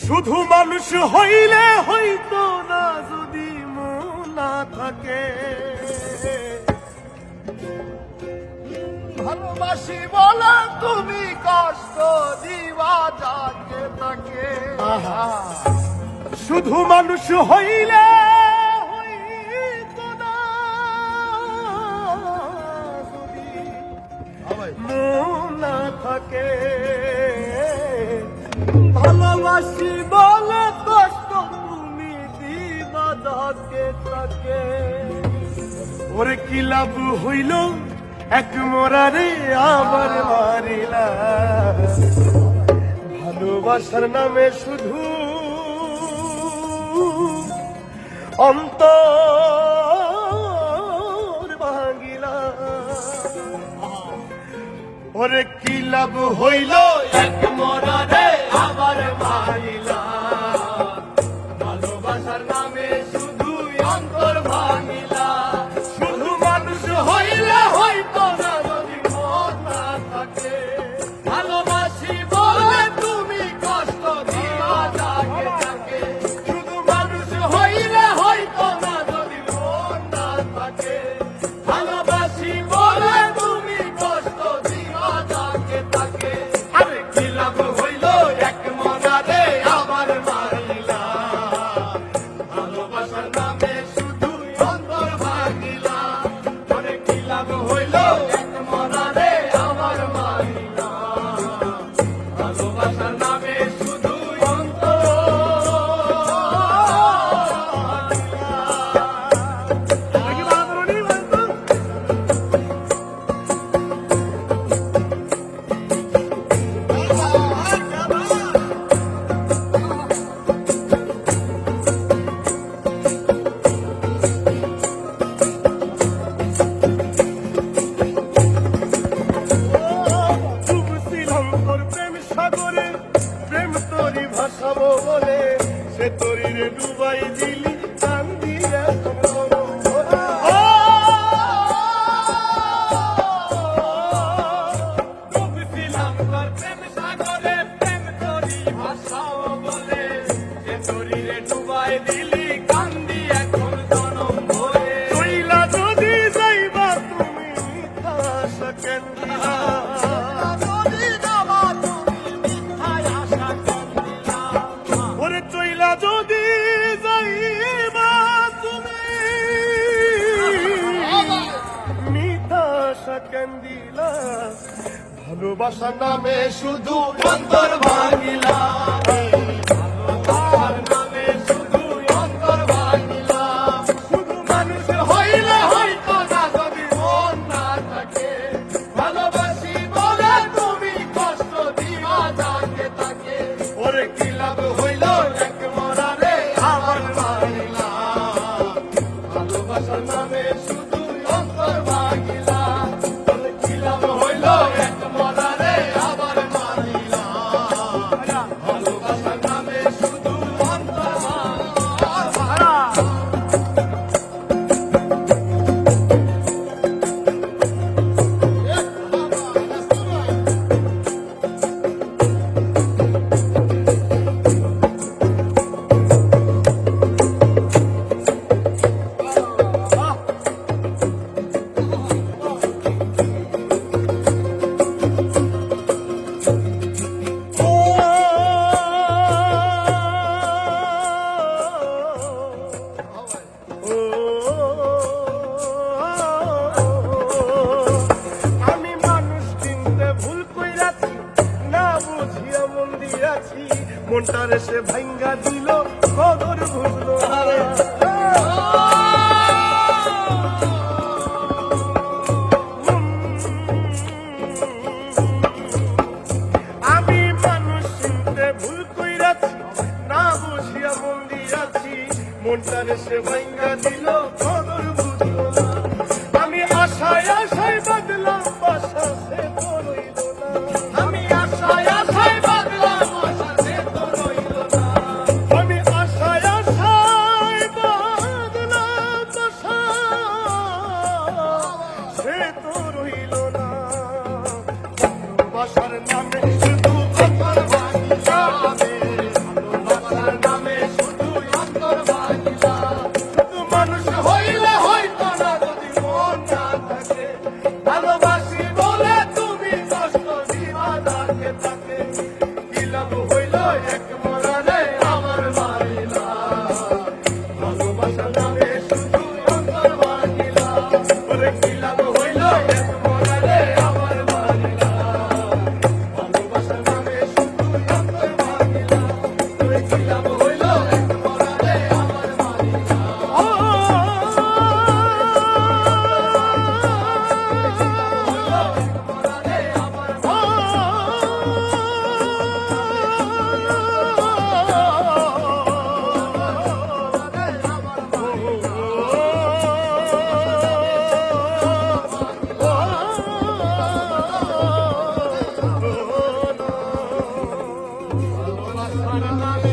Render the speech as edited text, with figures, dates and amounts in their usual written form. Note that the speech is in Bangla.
শুধু মানুষ হইলে হইতো না যদি মন না থাকে। ভালোবাসি বলে তুমি কষ্ট দিবা যাকে তাকে। শুধু মানুষ হইলে হইতো না যদি মন না থাকে। ভালোবাসি বলে কষ্ট তুমি দিবা যাকে তাকে। ওরে কি লাভ হইল এক মোরারে আবার মারিলা। ভালোবাসার নামে শুধু অন্তর ভাঙিলা। ওরে কি লাভ হইল এক মোরারে আবার মারিলা। ভালোবাসার নামে শুধু অন্তর ভাঙিলা। শুধু মানুষ হইলে হইতো না যদি মন না থাকে। ভালোবাসি বলে তুমি কষ্ট দিবা যাকে তাকে। শুধু মানুষ হইলে হইতো না যদি মন না থাকে। ভালোবাসি বলে তুমি কষ্ট দিবা যাকে তাকে। আরে কি লাভ হইল এক মনারে আবার মারিলা। ভালোবাসার নামে শুধু অন্তর ভাঙিলা। ওরে কি লাভ হইল এক মনারে আবার মারিলা। ভালোবাসার নামে শুধু অন্তর ডুবছিলাম তোর প্রেম সাগরে। প্রেম তোরি ভাসাবো বলে সে তোরি রে ডুবাই দিলি। কান্দি এখন মরম ভরা। ডুবছিলাম তোর প্রেম সাগরে। প্রেম তোরি ভাসাবো বলে সে তোরি রে ডুবাই দিলি। কান্দি এখন জনম ভরে। চইলা যদি যাইবা তুমি মিথ্যা আশা কেন দিলা। ওরে চইলা যদি যাইবা তুমি মিথ্যা আশা কেন দিলা। ভালোবাসার নামে শুধু অন্তর ভাঙিলা। ভালোবাসার নামে শুধু অন্তর ভাঙিলা। শুধু মানুষ হইলে হইতো না যদি মন না থাকে। ভালোবাসি বলে তুমি কষ্ট দিবা যাকে তাকে। ওরে কি লাভ হইল এক মরারে আবার মারিলা। ভালোবাসার নামে শুধু অন্তর ভাঙিলা। ওরে কি লাভ হইল এক মরারে আবার মারিলা। ভালোবাসার নামে শুধু অন্তর ভাঙিলা। আমি মানুষ চিনতে ভুল কইরাছি না বুঝিয়া মন দিয়াছি। মনটারে সে ভাঙ্গা দিল কদর বুঝলো না। আমি মানুষ চিনতে ভুল কইরাছি না বুঝিয়া মন দিয়াছি। মনটারে সে ভাঙ্গা দিল কদর বুঝলো না। আমি আশায় আশায় বাদলাম বাসা সে তো রইল না। আমি আশায় আশায় বাদলাম বাসা সে তো রইল না। আমি আশায় আশায় বাদলাম বাসা সে তো রইল না। ভালোবাসার নামে শুধু অন্তর ভাঙিলা। এক মরারে আমার মাইলা ভালোবাসা নামে শুধু অন্তর ভাঙিলা ওরে কি লাভ হইল এক মরারে আমার মাইলা ভালোবাসা নামে শুধু অন্তর ভাঙিলা ওরে কি লাভ হইল এক মরারে আমার মাইলা ভালোবাসার নামে